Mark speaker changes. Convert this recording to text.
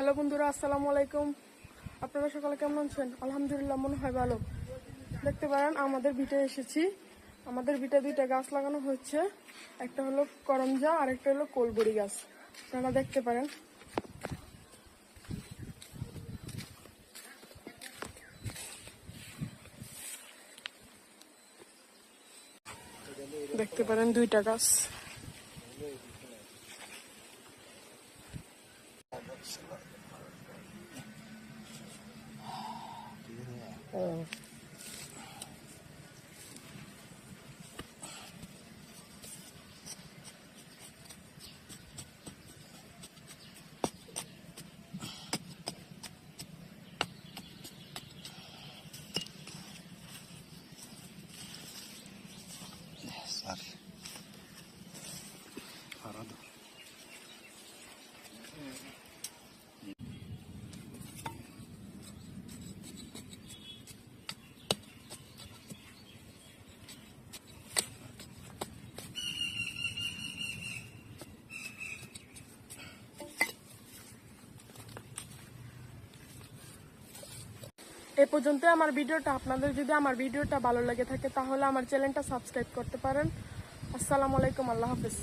Speaker 1: Hello বন্ধুরা, আসসালামু আলাইকুম। আপনারা সকালে কেমন আছেন? আলহামদুলিল্লাহ, মনে হয় ভালো। দেখতে পারেন আমাদের ভিটে এসেছি। আমাদের ভিটে দুইটা গাছ লাগানো হচ্ছে, একটা হলো করমজা আর একটা হলো কোলবড়ি গাছ। আপনারা দেখতে পারেন। দেখতে পারেন দুইটা গাছ। এই পর্যন্ত আমার ভিডিওটা। আপনাদের যদি আমার ভিডিওটা ভালো লেগে থাকে তাহলে আমার চ্যানেলটা সাবস্ক্রাইব করতে পারেন। আসসালামু আলাইকুম, আল্লাহ হাফেজ।